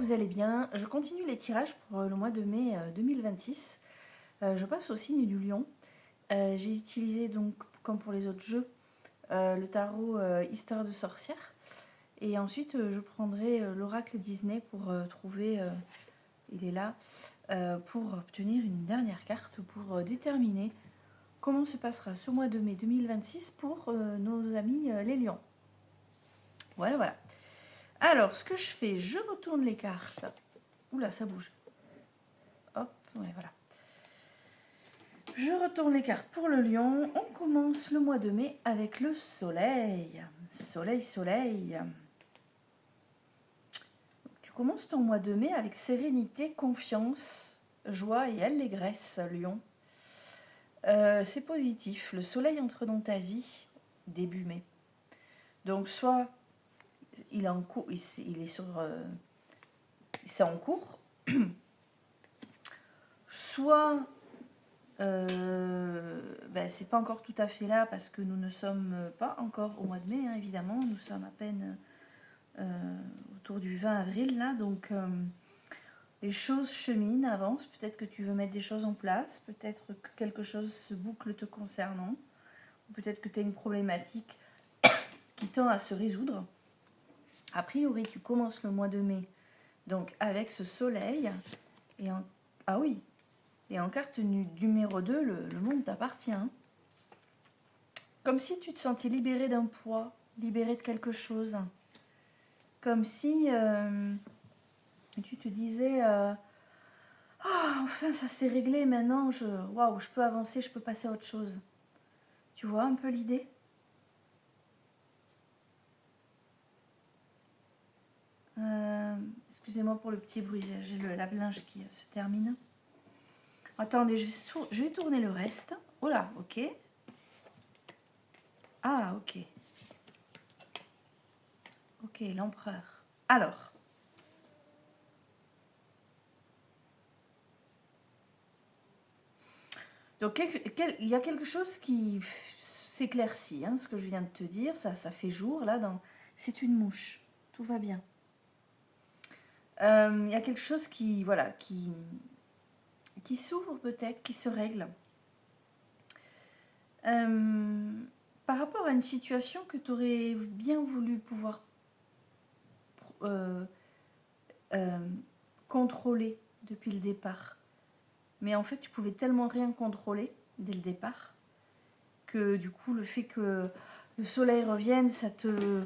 vous allez bien. Je continue les tirages pour le mois de mai 2026. Je passe au signe du lion. J'ai utilisé donc, comme pour les autres jeux, le tarot Histoire de sorcière. Et ensuite, je prendrai l'oracle Disney pour trouver, il est là, pour obtenir une dernière carte pour déterminer comment se passera ce mois de mai 2026 pour nos amis les lions. Voilà, voilà. Alors, ce que je fais, je retourne les cartes. Oula, ça bouge. Hop, ouais, voilà. Je retourne les cartes pour le lion. On commence le mois de mai avec le soleil. Soleil, soleil. Tu commences ton mois de mai avec sérénité, confiance, joie et allégresse, lion. C'est positif. Le soleil entre dans ta vie début mai. Donc, soit il est en cours, il est sur... c'est en cours. Soit... c'est pas encore tout à fait là parce que nous ne sommes pas encore au mois de mai, hein, évidemment. Nous sommes à peine autour du 20 avril, là. Donc, les choses cheminent, avancent. Peut-être que tu veux mettre des choses en place. Peut-être que quelque chose se boucle te concernant. Peut-être que tu as une problématique qui tend à se résoudre. A priori, tu commences le mois de mai donc avec ce soleil. Ah oui, et en carte numéro 2, le monde t'appartient. Comme si tu te sentais libéré d'un poids, libéré de quelque chose. Comme si tu te disais enfin ça s'est réglé, maintenant je peux avancer, je peux passer à autre chose. Tu vois un peu l'idée? Excusez-moi pour le petit bruit, j'ai le lave-linge qui se termine. Attendez, je vais tourner le reste. Oh là, ok. Ah, ok. Ok, l'empereur. Alors. Donc, il y a quelque chose qui s'éclaircit, hein, ce que je viens de te dire. Ça fait jour, là. C'est une mouche. Tout va bien. Il y a quelque chose qui s'ouvre peut-être, qui se règle. Par rapport à une situation que tu aurais bien voulu pouvoir contrôler depuis le départ. Mais en fait, tu pouvais tellement rien contrôler dès le départ que du coup, le fait que le soleil revienne, ça te...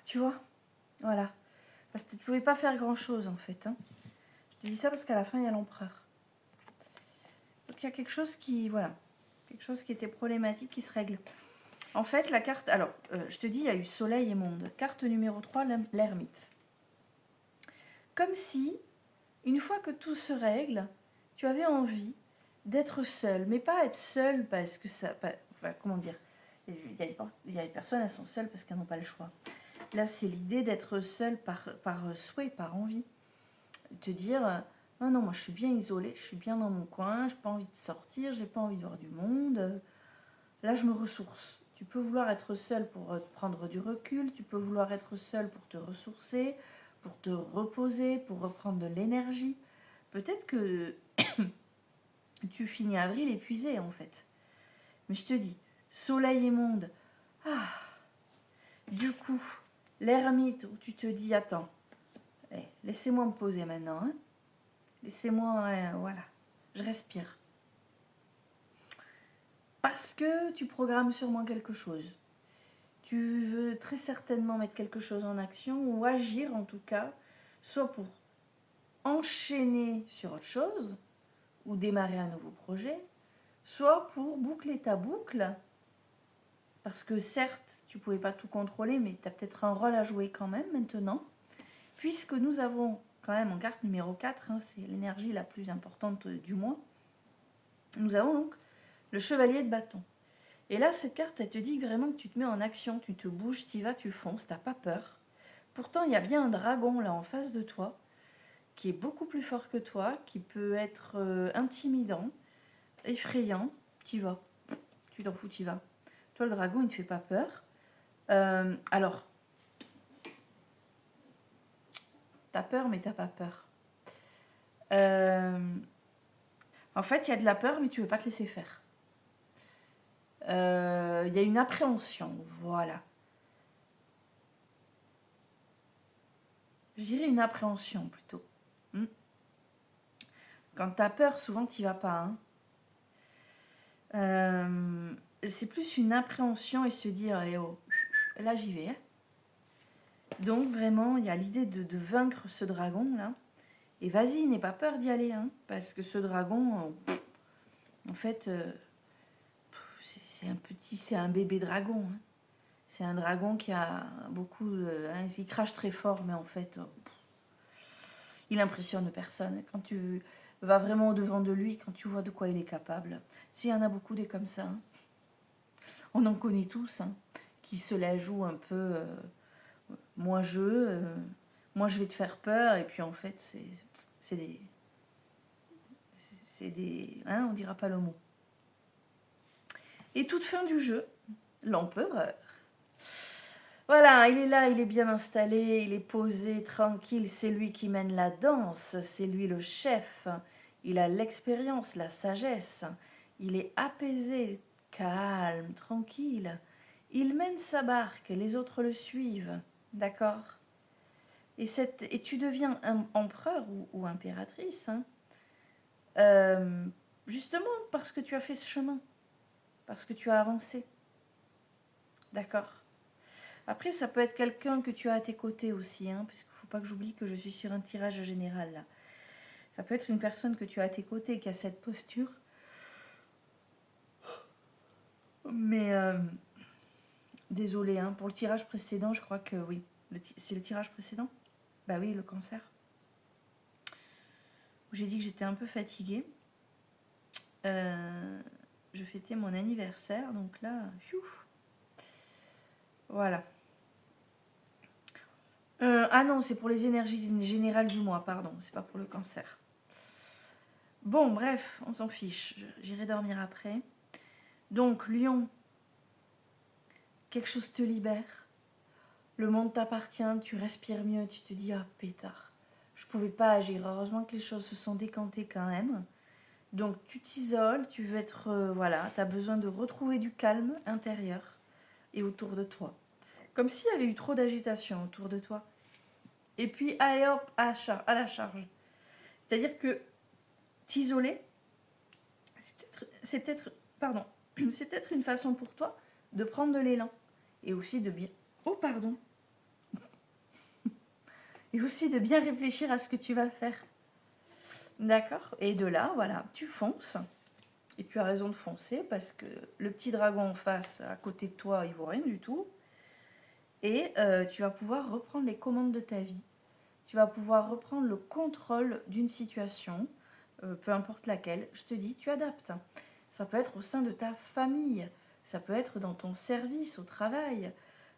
tu vois? Voilà. Parce que tu ne pouvais pas faire grand-chose en fait. Hein. Je te dis ça parce qu'à la fin, il y a l'empereur. Donc il y a quelque chose qui... Voilà. Quelque chose qui était problématique, qui se règle. En fait, la carte... Alors, je te dis, il y a eu soleil et monde. Carte numéro 3, l'ermite. Comme si, une fois que tout se règle, tu avais envie d'être seule. Mais pas être seule parce que ça... Enfin, comment dire? Il y a des personnes, elles sont seules parce qu'elles n'ont pas le choix. Là, c'est l'idée d'être seule par souhait, par envie. Te dire, non, non, moi je suis bien isolée, je suis bien dans mon coin, je n'ai pas envie de sortir, je n'ai pas envie de voir du monde. Là, je me ressource. Tu peux vouloir être seule pour prendre du recul, tu peux vouloir être seule pour te ressourcer, pour te reposer, pour reprendre de l'énergie. Peut-être que tu finis avril épuisé en fait. Mais je te dis, soleil et monde. Ah, du coup, l'ermite où tu te dis, attends, laissez-moi me poser maintenant. Hein. Laissez-moi, voilà, je respire. Parce que tu programmes sûrement quelque chose. Tu veux très certainement mettre quelque chose en action ou agir en tout cas, soit pour enchaîner sur autre chose ou démarrer un nouveau projet, soit pour boucler ta boucle. Parce que certes, tu ne pouvais pas tout contrôler, mais tu as peut-être un rôle à jouer quand même maintenant. Puisque nous avons quand même en carte numéro 4, hein, c'est l'énergie la plus importante du mois, nous avons donc le chevalier de bâton. Et là, cette carte, elle te dit vraiment que tu te mets en action, tu te bouges, tu y vas, tu fonces, tu n'as pas peur. Pourtant, il y a bien un dragon là en face de toi, qui est beaucoup plus fort que toi, qui peut être intimidant, effrayant. Tu y vas, tu t'en fous, tu y vas. Toi, le dragon, il ne te fait pas peur. Alors, T'as peur, mais t'as pas peur. En fait, il y a de la peur, mais tu veux pas te laisser faire. Il y a une appréhension, voilà. Je dirais une appréhension plutôt. Quand t'as peur, souvent t'y vas pas. C'est plus une appréhension et se dire, eh oh, là j'y vais. Donc vraiment, il y a l'idée de vaincre ce dragon là. Et vas-y, n'aie pas peur d'y aller, parce que ce dragon, en fait, c'est un bébé dragon. C'est un dragon qui a beaucoup, il crache très fort, mais en fait, il impressionne personne. Quand tu vas vraiment au-devant de lui, quand tu vois de quoi il est capable. S'il y en a beaucoup des comme ça, on en connaît tous, qui se la jouent un peu, moi je vais te faire peur, et puis en fait, c'est des, on dira pas le mot. Et toute fin du jeu, l'empereur. Voilà, il est là, il est bien installé, il est posé, tranquille, c'est lui qui mène la danse, c'est lui le chef. Il a l'expérience, la sagesse. Il est apaisé, calme, tranquille. Il mène sa barque, les autres le suivent. D'accord ? Et tu deviens empereur ou impératrice, justement parce que tu as fait ce chemin, parce que tu as avancé. D'accord ? Après, ça peut être quelqu'un que tu as à tes côtés aussi, parce qu'il ne faut pas que j'oublie que je suis sur un tirage général là. Ça peut être une personne que tu as à tes côtés qui a cette posture. Mais désolé, pour le tirage précédent, je crois que oui. C'est le tirage précédent ? Bah oui, le cancer. J'ai dit que j'étais un peu fatiguée. Je fêtais mon anniversaire, donc là, voilà. Ah non, c'est pour les énergies générales du mois, pardon, c'est pas pour le cancer. Bon, bref, on s'en fiche, j'irai dormir après. Donc, Lion, quelque chose te libère, le monde t'appartient, tu respires mieux, tu te dis, ah pétard, je pouvais pas agir, heureusement que les choses se sont décantées quand même. Donc, tu t'isoles, tu veux être, voilà, tu as besoin de retrouver du calme intérieur et autour de toi. Comme s'il y avait eu trop d'agitation autour de toi. Et puis, allez hop, à la charge. C'est-à-dire que t'isoler, c'est peut-être une façon pour toi de prendre de l'élan. Et aussi de bien... Oh, pardon. Et aussi de bien réfléchir à ce que tu vas faire. D'accord ? Et de là, voilà, tu fonces. Et tu as raison de foncer parce que le petit dragon en face, à côté de toi, il vaut rien du tout. Et tu vas pouvoir reprendre les commandes de ta vie. Tu vas pouvoir reprendre le contrôle d'une situation, peu importe laquelle. Je te dis, tu adaptes. Ça peut être au sein de ta famille, ça peut être dans ton service, au travail.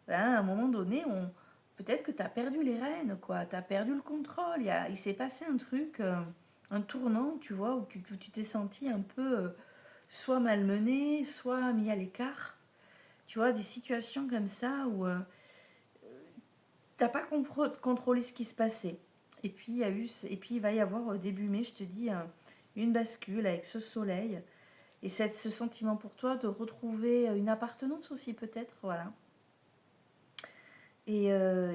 À un moment donné, peut-être que tu as perdu les rênes, quoi. Tu as perdu le contrôle. Il s'est passé un truc, un tournant, tu vois, où tu t'es senti un peu soit malmené, soit mis à l'écart. Tu vois, des situations comme ça où t'as pas contrôlé ce qui se passait. Et puis, il va y avoir début mai, je te dis, une bascule avec ce soleil. Et ce sentiment pour toi de retrouver une appartenance aussi, peut-être. Voilà. Et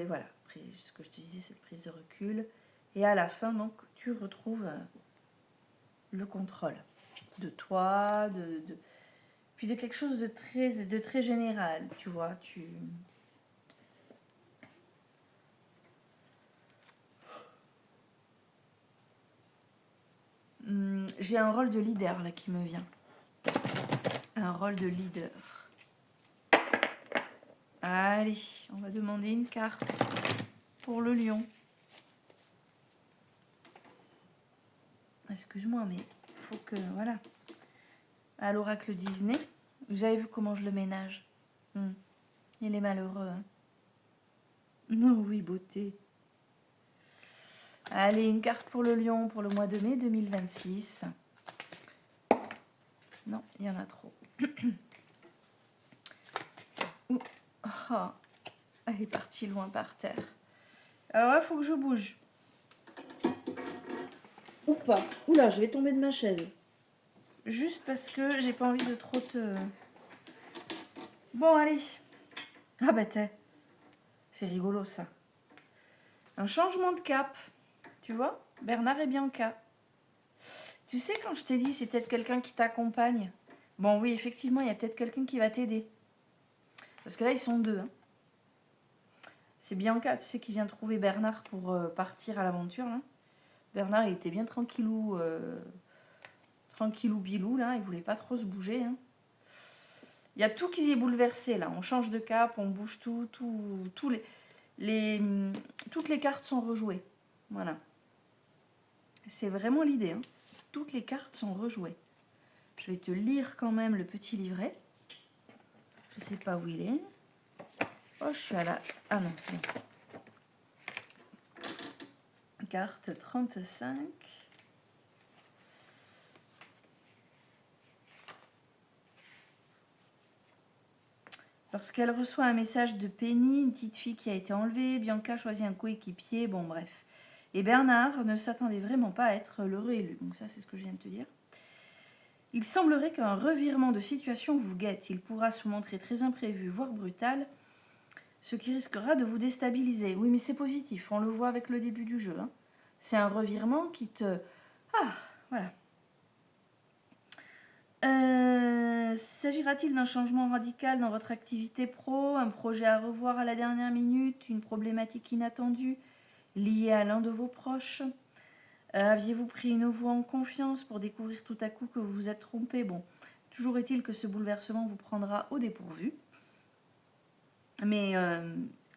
voilà. Après, ce que je te disais, cette prise de recul. Et à la fin, donc, tu retrouves le contrôle de toi, puis de quelque chose de très général, tu vois. J'ai un rôle de leader là qui me vient. Un rôle de leader. Allez, on va demander une carte pour le lion. Excuse-moi, mais il faut que... Voilà. À l'oracle Disney, vous avez vu comment je le ménage. Il est malheureux. Non, oui, beauté. Allez, une carte pour le lion pour le mois de mai 2026. Non, il y en a trop. Oh, elle est partie loin par terre. Alors là, il faut que je bouge. Ou pas. Oula, je vais tomber de ma chaise. Juste parce que j'ai pas envie de trop te... Bon, allez. Ah bah t'es. C'est rigolo ça. Un changement de cap. Tu vois, Bernard et Bianca. Tu sais, quand je t'ai dit, c'est peut-être quelqu'un qui t'accompagne. Bon, oui, effectivement, il y a peut-être quelqu'un qui va t'aider. Parce que là, ils sont deux. Hein. C'est Bianca, tu sais, qui vient trouver Bernard pour partir à l'aventure. Là. Bernard, il était bien tranquillou, tranquillou bilou, là. Il voulait pas trop se bouger. Hein. Il y a tout qui est bouleversé, là. On change de cap, on bouge tout, toutes les cartes sont rejouées. Voilà. C'est vraiment l'idée. Hein. Toutes les cartes sont rejouées. Je vais te lire quand même le petit livret. Je sais pas où il est. Oh, je suis à la... Ah non, c'est bon. Carte 35. Lorsqu'elle reçoit un message de Penny, une petite fille qui a été enlevée, Bianca choisit un coéquipier, bon bref. Et Bernard ne s'attendait vraiment pas à être l'heureux élu. Donc ça, c'est ce que je viens de te dire. Il semblerait qu'un revirement de situation vous guette. Il pourra se montrer très imprévu, voire brutal, ce qui risquera de vous déstabiliser. Oui, mais c'est positif, on le voit avec le début du jeu. Hein. C'est un revirement qui te... Ah, voilà. S'agira-t-il d'un changement radical dans votre activité pro, un projet à revoir à la dernière minute, une problématique inattendue liée à l'un de vos proches? Aviez-vous pris une voie en confiance pour découvrir tout à coup que vous vous êtes trompé? Bon, toujours est-il que ce bouleversement vous prendra au dépourvu. Mais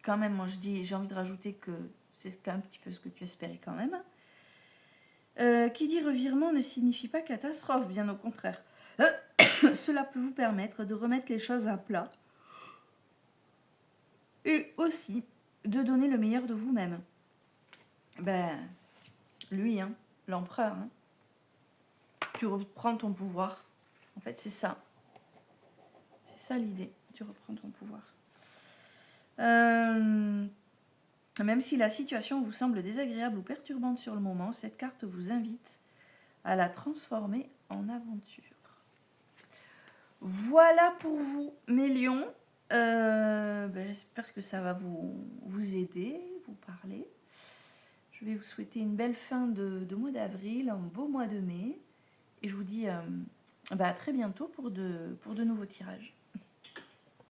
quand même, moi j'ai envie de rajouter que c'est quand même un petit peu ce que tu espérais quand même. Qui dit revirement ne signifie pas catastrophe, bien au contraire. Cela peut vous permettre de remettre les choses à plat et aussi de donner le meilleur de vous-même. Ben, lui, hein, l'empereur, hein, tu reprends ton pouvoir. En fait, c'est ça. C'est ça l'idée. Tu reprends ton pouvoir. Même si la situation vous semble désagréable ou perturbante sur le moment, cette carte vous invite à la transformer en aventure. Voilà pour vous, mes lions. J'espère que ça va vous aider, vous parler. Je vais vous souhaiter une belle fin de mois d'avril, un beau mois de mai. Et je vous dis à très bientôt pour de nouveaux tirages.